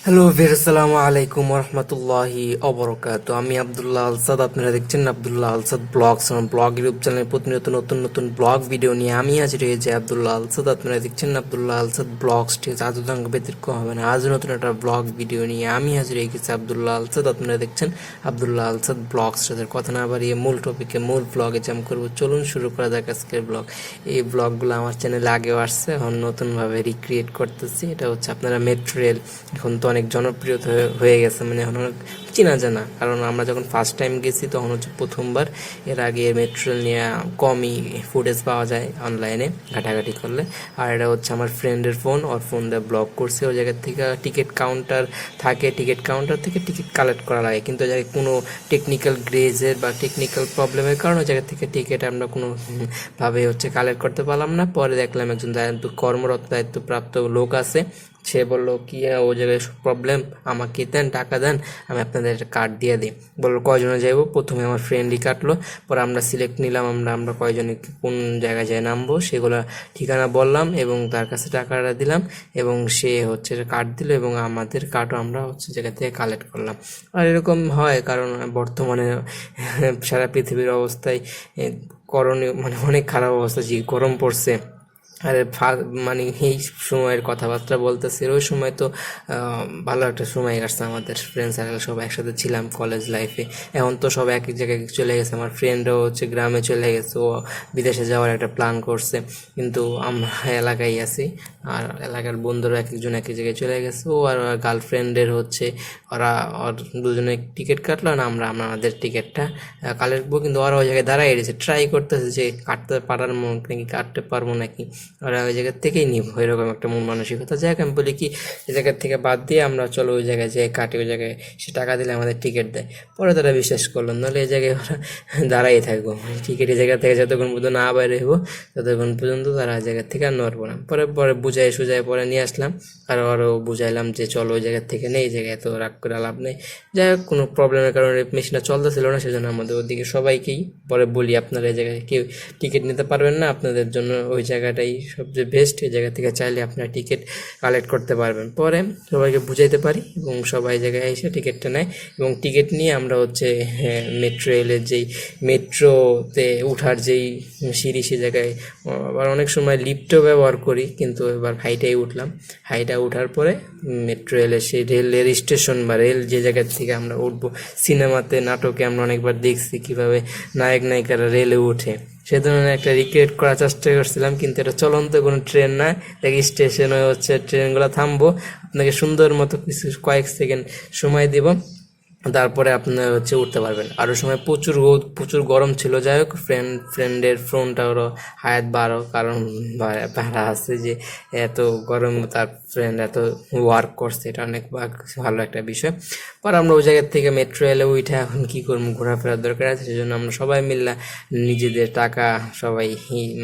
Hello ভির আসসালামু আলাইকুম রহমতুল্লাহি অবরকাত। আমি আব্দুল্লাহ আলসাদ, আপনারা দেখছেন আব্দুল্লাহ আলসাদ ব্লগস ব্লগ ইউটিউব চ্যানেলে প্রতিনিয়ত নতুন নতুন ব্লগ ভিডিও নিয়ে আমি আজ রয়েছে আব্দুল্লাহ আলসাদ। আপনারা দেখছেন আব্দুল্লাহ আলসাদ ব্লগস, ঠিক আছে? আজও তাঙ্গ ব্যতিক্রম হবে না, আজ নতুন একটা ব্লগ ভিডিও নিয়ে আমি আজ রয়ে গেছি আব্দুল্লাহ আলসাদ। আপনারা দেখছেন আব্দুল্লাহ আলসাদ ব্লগস। তাদের কথা না বাড়িয়ে মূল টপিকে মূল ব্লগে জাম্প করবো। চলুন শুরু করা যাক আজকের ব্লগ। এই ব্লগগুলো আমার চ্যানেলে আগেও আসছে, এখন নতুনভাবে রিক্রিয়েট করতেছি। এটা হচ্ছে আপনারা মেট্রো রেল, এখন তো অনেক জনপ্রিয় হয়ে গেছে, মানে এখন অনেক চেনা জানা। কারণ আমরা যখন ফার্স্ট টাইম গেছি তখন হচ্ছে প্রথমবার। এর আগে মেট্রো রেল নিয়ে কমই ফুটেজ পাওয়া যায় অনলাইনে ঘাটাঘাটি করলে। আর এটা হচ্ছে আমার ফ্রেন্ডের ফোন, ওর ফোন দিয়ে ব্লগ করছে। ওই জায়গার থেকে টিকিট কাউন্টার থাকে, টিকিট কাউন্টার থেকে টিকিট কালেক্ট করা লাগে, কিন্তু ওই জায়গায় কোনো টেকনিক্যাল গ্রেজের বা টেকনিক্যাল প্রবলেমের কারণে ওই জায়গা থেকে টিকিট আমরা কোনো ভাবে হচ্ছে কালেক্ট করতে পারলাম না। পরে দেখলাম একজন কর্মরত দায়িত্বপ্রাপ্ত লোক আছে, সে বললো কি ও জায়গায় প্রবলেম, আমাকে দেন, টাকা দেন, আমি আপনাদের একটা কার্ড দিয়ে দিই। বললো কয়জনে যাইবো? প্রথমে আমার ফ্রেন্ডই কাটলো, পরে আমরা সিলেক্ট নিলাম আমরা কয়জনে কোন জায়গায় যাই নামবো সেগুলো ঠিকানা বললাম এবং তার কাছে টাকাটা দিলাম এবং সে হচ্ছে কার্ড দিল এবং আমাদের কার্ডও আমরা হচ্ছে জায়গা থেকে কালেক্ট করলাম। আর এরকম হয় কারণ বর্তমানে সারা পৃথিবীর অবস্থায় করণীয়, মানে অনেক খারাপ অবস্থা, যে গরম পড়ছে। আরে মানে এই সময়ের কথাবার্তা বলতেছি, ওই সময় তো ভালো একটা সময় কাটছে আমাদের ফ্রেন্ড সার্কেল, সব একসাথে ছিলাম কলেজ লাইফে। এখন তো সব এক এক জায়গায় চলে গেছে, আমার ফ্রেন্ডও হচ্ছে গ্রামে চলে গেছে, ও বিদেশে যাওয়ার একটা প্ল্যান করছে, কিন্তু আমরা এলাকায় আছি। আর এলাকার বন্ধুরা এক একজন এক এক জায়গায় চলে গেছে। ও আর গার্লফ্রেন্ডের হচ্ছে ওরা ওর দুজনে টিকিট কাটলো না, আমরা আমাদের টিকিটটা কালেক্টবো, কিন্তু ওরা ওই জায়গায় দাঁড়াই রয়েছে, ট্রাই করতেছে যে কাটতে পারার নাকি, কাটতে পারবো নাকি, ওরা ওই জায়গার থেকেই নিব, এরকম একটা মন মানসিকতা। যাই হোক, আমি বলি কি এই জায়গার থেকে বাদ দিয়ে আমরা চলো ওই জায়গায় যে কাটি, ওই জায়গায় সে টাকা দিলে আমাদের টিকিট দেয়। পরে তারা বিশ্বাস করলো, নাহলে এই জায়গায় ওরা দাঁড়াই থাকবো, টিকিট এই জায়গা থেকে যতক্ষণ পর্যন্ত না বাইরে হবো ততক্ষণ পর্যন্ত তারা জায়গা থেকে আর নড়বো না। পরে পরে বুঝাই সুজাই পরে নিয়ে আসলাম, আর আরও বুঝাইলাম যে চলো ওই জায়গার থেকে নেই, এই জায়গায় তো রাগ করে লাভ নেই। যাই হোক, কোনো প্রবলেমের কারণে মেশিনটা চলতেছিল না, সেজন্য আমাদের ওদিকে সবাইকেই পরে বলি আপনারা এই জায়গায় কেউ টিকিট নিতে পারবেন না, আপনাদের জন্য ওই জায়গাটাই সবচেয়ে বেস্ট, এই জায়গা থেকে চাইলে আপনারা টিকিট কালেক্ট করতে পারবেন। পরে সবাইকে বুঝাইতে পারি এবং সবাই জায়গায় এসে টিকিটটা নেয় এবং টিকিট নিয়ে আমরা হচ্ছে মেট্রো রেলের যেই মেট্রোতে উঠার যেই সিঁড়ি, সে জায়গায় আবার অনেক সময় লিফটও ব্যবহার করি, কিন্তু এবার হাইটাই উঠলাম। হাইটা উঠার পরে মেট্রো রেলের সেই রেলের স্টেশন বা রেল যে জায়গা থেকে আমরা উঠবো, সিনেমাতে নাটকে আমরা অনেকবার দেখছি কীভাবে নায়ক নায়িকারা রেলে উঠে, সে ধরনের একটা রিক্রিয়েট করার চেষ্টা করছিলাম। কিন্তু এটা চলন্ত কোনো ট্রেন না, দেখি স্টেশনে হচ্ছে ট্রেনগুলো থামবো, আপনাকে সুন্দর মতো কিছু কয়েক সেকেন্ড সময় দিব, তারপরে আপনার হচ্ছে উঠতে পারবেন। আরও সময় প্রচুর রোদ, প্রচুর গরম ছিল। যাই হোক, ফ্রেন্ডের ফোনটা ওরও হায়াত বাড়ো, কারণ ভাড়া আছে যে এত গরম তার ফ্রেন্ড এত ওয়ার্ক করছে, এটা অনেক ভালো একটা বিষয়। পর আমরা ওই জায়গার থেকে মেট্রো এলে উঠে এখন কী করবো, ঘোরাফেরার দরকার আছে, সেজন্য আমরা সবাই মিললা নিজেদের টাকা সবাই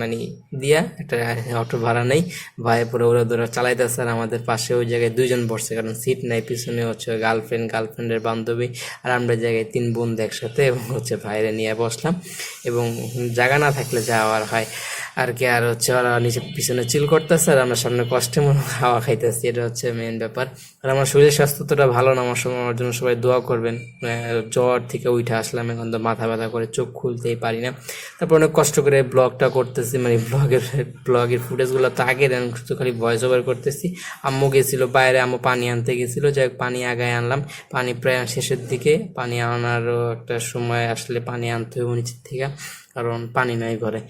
মানে দিয়া একটা অটো ভাড়া নেই, ভাই পরে ওরা ধরা চালাইতেছে। আর আমাদের পাশে ওই জায়গায় দুইজন বসছে, কারণ সিট নাই, পিছনে হচ্ছে গার্লফ্রেন্ডের বান্ধবী, আর আমরা জায়গায় তিন বন্ধু একসাথে এবং হচ্ছে ভাইরে নিয়ে বসলাম। এবং জায়গা না থাকলে যাওয়ার হয় আর কি, আর হচ্ছে ওরা নিচে পিছনে চিল করতেছে আর আমরা সামনে কষ্টে মনে হাওয়া খাইতেছি, এটা হচ্ছে মেন ব্যাপার। আর আমার শরীর স্বাস্থ্যটা ভালো না, আমার জন্য সবাই দোয়া করবেন। জ্বর থেকে উঠে আসলাম, এখন তো মাথা ব্যথা করে চোখ খুলতেই পারি না। তারপর অনেক কষ্ট করে ব্লগটা করতেছি, মানে ব্লগের ফুটেজগুলো তো আগে দেন, শুধু খালি ভয়েস ওভার করতেছি। আম্মু গেছিলো বাইরে, আম্মু পানি আনতে গেছিলো, যাই হোক পানি আগায় আনলাম। পানি প্রায় শেষের দিকে, পানি আনারও একটা সময় আসলে পানি আনতে হবে নিচের থেকে, কারণ পানি নাই ঘরে।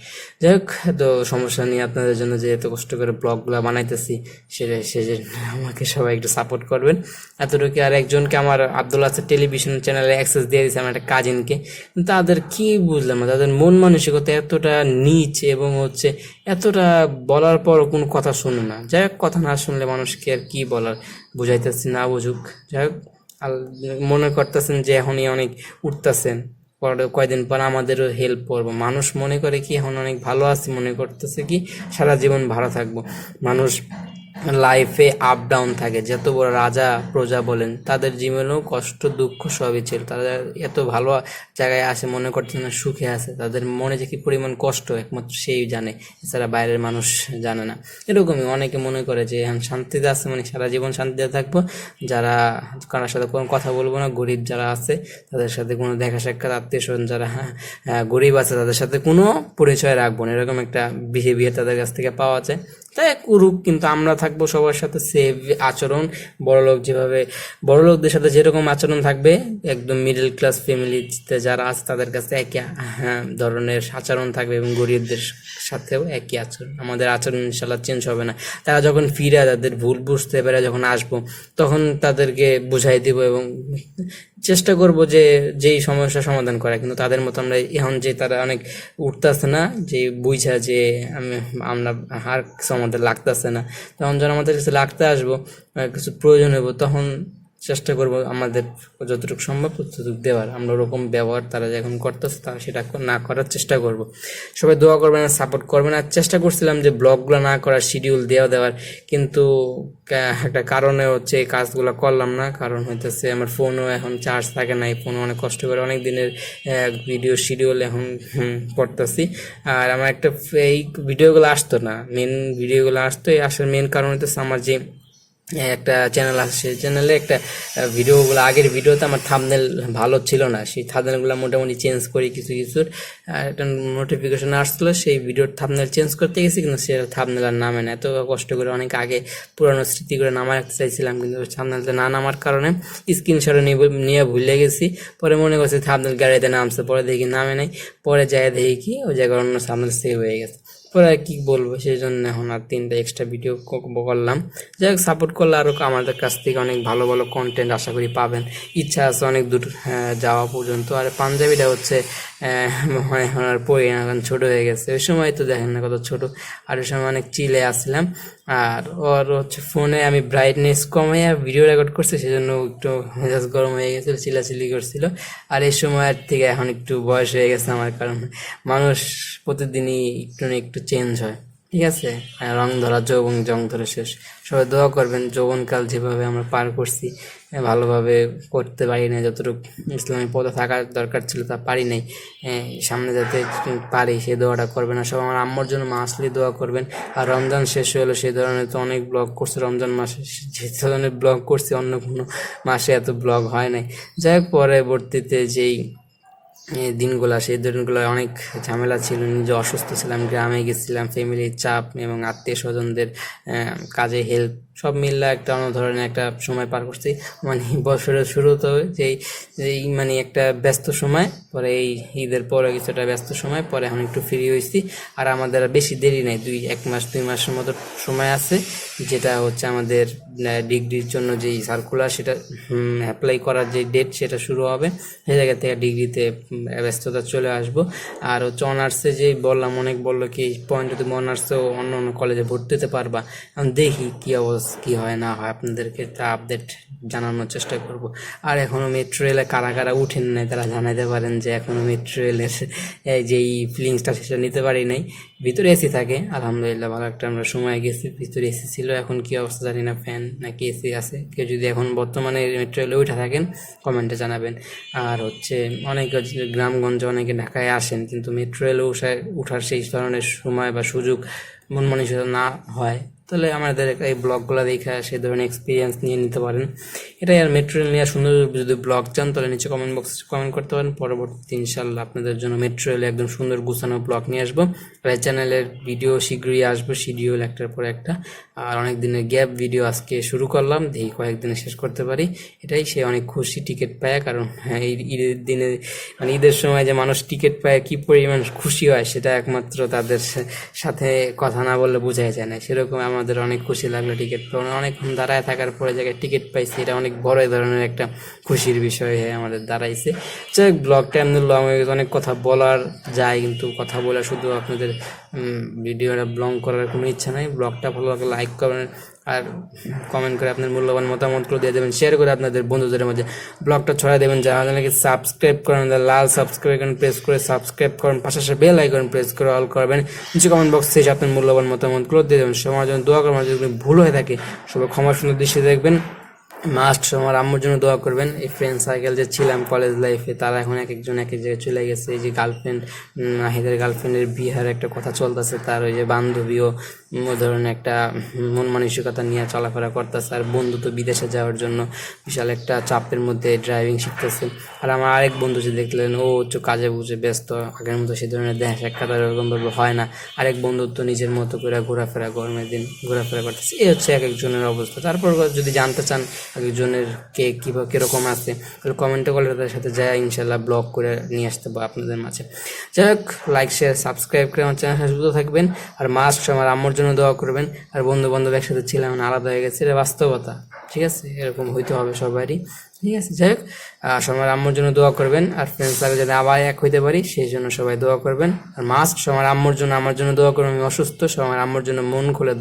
যাই হোক, তো সমস্যা নিয়ে আপনাদের জন্য যে এত কষ্ট করে ব্লগগুলো বানাইতেছি, সেজন্য আমাকে সবাই একটু সাপোর্ট করবেন এতটুকু। আর একজনকে আমার আব্দুল আসাদ টেলিভিশন চ্যানেলে অ্যাক্সেস দিয়ে দিয়েছে, আমার একটা কাজিনকে। তাদের কি বুঝলাম না, তাদের মন মানসিকতা এতটা নিচ এবং হচ্ছে এতটা বলার পর কোনো কথা শুনে না। যাই হোক, কথা না শুনলে মানুষকে আর কি বলার, বুঝাইতেছি না বুঝুক। যাই হোক, মনে করতেছেন যে এখনই অনেক উঠতেছেন, পরে কয়দিন পর আমাদেরও হেল্প করবো। মানুষ মনে করে কি এখন অনেক ভালো আছি, মনে করতেছে কি সারা জীবন ভালো থাকবো। মানুষ লাইফে আপ ডাউন থাকে, যত বড় রাজা প্রজা বলেন তাদের জীবনেও কষ্ট দুঃখ সবই ছিল। তারা এত ভালো জায়গায় আসে মনে করছে না সুখে আছে, তাদের মনে যে কি পরিমাণ কষ্ট একমাত্র সেই জানে, এছাড়া বাইরের মানুষ জানে না। এরকমই অনেকে মনে করে যে এখন শান্তিতে আছে মানে সারা জীবন শান্তিতে থাকবো, যারা কারোর সাথে কোনো কথা বলবো না, গরিব যারা আছে তাদের সাথে কোনো দেখা সাক্ষাৎ, আত্মীয় স্বজন যারা গরিব আছে তাদের সাথে কোনো পরিচয় রাখবো না, এরকম একটা বিহেভিয়ার তাদের কাছ থেকে পাওয়া যায়। তাই করুক, কিন্তু আমরা থাকবো সবার সাথে সেভ আচরণ। বড়লোক যেভাবে বড়লোকদের সাথে যেরকম আচরণ থাকবে, একদম মিডল ক্লাস ফ্যামিলিতে যারা আছে তাদের কাছে একই ধরনের আচরণ থাকবে, এবং গরিবদের সাথেও একই আচরণ। আমাদের আচরণ ইনশাল্লাহ চেঞ্জ হবে না। তারা যখন ফিরে তাদের ভুল বুঝতে পারে, যখন আসবো তখন তাদেরকে বুঝাই দিব এবং চেষ্টা করব যে যেই সমস্যার সমাধান করা। কিন্তু তাদের মতো আমরা এখন যে তারা অনেক উঠতেছে না, যে বুঝা যে আমরা আর কিছু আমাদের লাগতেছে না, তখন যখন আমাদের কাছে লাগতে আসবো, কিছু প্রয়োজন হবো, তখন চেষ্টা করব আমাদের যতটুকু সম্ভব ততটুকু দেওয়ার। আমরা ওরকম ব্যবহার তারা যখন করতেছে তারা সেটা না করার চেষ্টা করব। সবাই দোয়া করবেন আর সাপোর্ট করবেন। আর চেষ্টা করছিলাম যে ব্লগগুলো না করার, শিডিউল দেওয়ার, কিন্তু একটা কারণে হচ্ছে এই কাজগুলো করলাম না। কারণ হইতেছে আমার ফোনও এখন চার্জ থাকে না, এই ফোনও অনেক কষ্ট করে অনেক দিনের ভিডিও শিডিউল এখন করতেছি। আর আমার একটা এই ভিডিওগুলো আসতো না, মেন ভিডিওগুলো আসতো, এই আসার মেন কারণ হইতেছে আমার যে একটা চ্যানেল আছে, সেই চ্যানেলে একটা ভিডিওগুলো, আগের ভিডিওতে আমার থাম্বনেল ভালো ছিল না, সেই থাম্বনেলগুলো মোটামুটি চেঞ্জ করি, কিছু কিছুর একটা নোটিফিকেশন আসছিলো, সেই ভিডিওর থাম্বনেল চেঞ্জ করতে গেছি, কিন্তু সে থাম্বনেল আর নামে না। এত কষ্ট করে অনেক আগে পুরানো স্মৃতি করে নামা রাখতে চাইছিলাম, কিন্তু থাম্বনেলটা না নামার কারণে স্ক্রিনশট নিয়ে ভুলে গেছি। পরে মনে করছি থাম্বনেল গাড়িতে নামছে, পরে দেখি নামে নাই, পরে যাই দেখি কি ওই জায়গায় অন্য থাম্বনেল সেভ হয়ে গেছে। পরে আর কি বলবো, সেই জন্য এখন আর 3টা এক্সট্রা ভিডিও করলাম। যাই হোক, সাপোর্ট করলে আরও আমাদের কাছ থেকে অনেক ভালো ভালো কন্টেন্ট আশা করি পাবেন। ইচ্ছা আছে অনেক দূর যাওয়া পর্যন্ত। আর পাঞ্জাবিটা হচ্ছে মানে এখন আর পড়ি না, কারণ ছোটো হয়ে গেছে। ওই সময় তো দেখেন না কত ছোট, আর ওই সময় অনেক চিলে আসছিলাম। আর ওর হচ্ছে ফোনে আমি ব্রাইটনেস কমে ভিডিও রেকর্ড করছি, সেজন্য একটু মেজাজ গরম হয়ে গেছিলো, চিলাচিলি করছিল। আর এই সময়ের থেকে এখন একটু বয়স হয়ে গেছে আমার, কারণ মানুষ প্রতিদিনই একটু না একটু চেঞ্জ হয়, ঠিক আছে। রং ধরা যৌবন, জং ধরে শেষ। সবাই দোয়া করবেন, যৌবনকাল যেভাবে আমরা পার করছি ভালোভাবে করতে পারি নাই, যতটুকু ইসলামী পথে থাকার দরকার ছিল তা পারি নাই, সামনে যাতে পারি সেই দোয়াটা করবেন। আর সব আমার আম্মুর জন্য মাসলি দোয়া করবেন। আর রমজান শেষ হলো, সেই ধরনের তো অনেক ব্লগ করছি রমজান মাসে, যে ধরনের ব্লগ করছি অন্য কোনো মাসে এত ব্লগ হয় নাই। যাই হোক, পরবর্তীতে যেই দিনগুলা, সেই দিনগুলো অনেক ঝামেলা ছিল, নিজে অসুস্থ ছিলাম, গ্রামে গেছিলাম, ফ্যামিলির চাপ এবং আত্মীয় স্বজনদের কাজে হেল্প সব মিললে একটা অন্য ধরনের একটা সময় পার করছি। মানে বছরের শুরুতে যেই মানে একটা ব্যস্ত সময়, পরে এই ঈদের পরে কিছুটা ব্যস্ত সময়, পরে এখন একটু ফ্রি হয়েছি। আর আমাদের বেশি দেরি নেই, 1 মাস 2 মাসের মতো সময় আছে, যেটা হচ্ছে আমাদের ডিগ্রির জন্য যেই সার্কুলার সেটা অ্যাপ্লাই করার যে ডেট সেটা শুরু হবে, সেই জায়গা থেকে ডিগ্রিতে ব্যস্ততা চলে আসবো। আর হচ্ছে অনার্সে যে বললাম, অনেক বললো কি পয়েন্ট তুমি অনার্সেও অন্য অন্য কলেজে ভর্তি হতে পারবা। এখন দেখি কী অবস্থা, কী হয় না হয়, আপনাদেরকে তা আপডেট জানানোর চেষ্টা করব। আর এখনও মেট্রো রেলে কারা কারা উঠেন নাই তারা জানাতে পারেন যে এখনও মেট্রো রেলের যেই ফিলিংসটা সেটা নিতে পারি নাই। ভিতরে এসি থাকে আলহামদুলিল্লাহ, ভালো একটা আমরা সময় গেছি, ভিতরে এসি ছিল। এখন কি অবস্থা জানি না, ফ্যান নাকি এসি আছে। কেউ যদি এখন বর্তমানে মেট্রো রেলে উঠে থাকেন কমেন্টে জানাবেন। আর হচ্ছে অনেকে গ্রামগঞ্জে অনেকে ঢাকায় আসেন, কিন্তু মেট্রো রেলে উঠার সেই ধরনের সময় বা সুযোগ মন মানসিকতা না হয়, তাহলে আমাদের এই ব্লগগুলো দেখে সেই ধরনের এক্সপিরিয়েন্স নিয়ে নিতে পারেন। এটাই। আর মেট্রো রেল নিয়ে সুন্দর যদি ব্লগ চান তাহলে নিচে কমেন্ট বক্সে কমেন্ট করতে পারেন। পরবর্তীতে ইনশাল্লাহ আপনাদের জন্য মেট্রো রেলে একদম সুন্দর গুছানো ব্লগ নিয়ে আসবো। আর এই চ্যানেলের ভিডিও শীঘ্রই আসবো, শিডিউল একটার পর একটা। আর অনেক দিনের গ্যাপ ভিডিও আজকে শুরু করলাম, দেখি কয়েকদিনে শেষ করতে পারি। এটাই, সে অনেক খুশি টিকিট পায়, কারণ এই ঈদের দিনে মানে ঈদের সময় যে মানুষ টিকিট পায় কি পরিমাণ খুশি হয় সেটা একমাত্র তাদের সাথে কথা না বললে বোঝাই যায় না। সেরকম আমাদের অনেক খুশি লাগলো টিকিট পাওয়া, অনেকক্ষণ দাঁড়ায় থাকার পরে জায়গায় টিকিট পাইছি, এটা অনেক বড় ধরনের একটা খুশির বিষয় হয়ে আমাদের দাঁড়াইছে। যাই হোক, ব্লগটা এমনি লং হয়ে গেছে, অনেক কথা বলার যায়, কিন্তু কথা বলে শুধু আপনাদের ভিডিওটা ব্লগ করার কোনো ইচ্ছা নাই। ব্লগটা ভালো লাগে লাইক করবেন, আর কমেন্ট করে আপনার মূল্যবান মতামতগুলো দিয়ে দেবেন, শেয়ার করে আপনাদের বন্ধুদের মাঝে ব্লগটা ছড়াই দেবেন। যারা আমাদেরকে সাবস্ক্রাইব করেন, লাল সাবস্ক্রাইব আইকন প্রেস করে সাবস্ক্রাইব করেন, পাশাপাশি বেল আইকন প্রেস করে অল করবেন। নিচে কমেন্ট বক্সে এসে আপনার মূল্যবান মতামতগুলো দিয়ে দেবেন। সবার জন্য দোয়া করবেন, যদি ভুল হয়ে থাকে সবাই ক্ষমা সুন্দর দৃষ্টি দেখবেন। মাস্ট আমার আম্মুর জন্য দোয়া করবেন। এই ফ্রেন্ড সার্কেল যে ছিলাম কলেজ লাইফে, তারা এখন এক একজন এক এক জায়গায় চলে গেছে। এই যে গার্লফ্রেন্ড, নাহিদের গার্লফ্রেন্ডের বিহার একটা কথা চলতেছে, তার ওই যে বান্ধবীও ওই ধরনের একটা মন মানসিকতা নিয়ে চলাফেরা করতেছে। আর বন্ধু তো বিদেশে যাওয়ার জন্য বিশাল একটা চাপের মধ্যে ড্রাইভিং শিখতেছে। আর আমার আরেক বন্ধু যে দেখলেন, ও হচ্ছে কাজে বুঝে ব্যস্ত, আগের মতো সে ধরনের দেখা সাক্ষাৎ আর ওরকমভাবে হয় না। আরেক বন্ধু তো নিজের মতো করে ঘোরাফেরা, গরমের দিন ঘোরাফেরা করতেছে। এই হচ্ছে এক একজনের অবস্থা। তারপর যদি জানতে চান একজনের কে কীভাবে কীরকম আছে, তাহলে কমেন্টে করলে তাদের সাথে যায় ইনশাল্লাহ ব্লগ করে নিয়ে আসতে পারবো আপনাদের মাঝে। যাই হোক, লাইক শেয়ার সাবস্ক্রাইব করে আমার চ্যানেল সুস্থ থাকবেন। আর মাস্ট আমার আম্মুর জন্য দোয়া করবেন। আর বন্ধু বান্ধব একসাথে ছিলাম, আলাদা হয়ে গেছে, এটা বাস্তবতা, ঠিক আছে? এরকম হইতে হবে সবারই, ঠিক আছে? যাই হোক, সবার আম্মুর জন্য দোয়া করবেন। আর ফ্রেন্ডস সার্কেল যাতে আবার এক হইতে পারি সেই জন্য সবাই দোয়া করবেন। আর মাস্ট সবার আম্মুর জন্য, আমার জন্য দোয়া করবেন। আমি অসুস্থ, সবার আম্মুর জন্য মন খুলে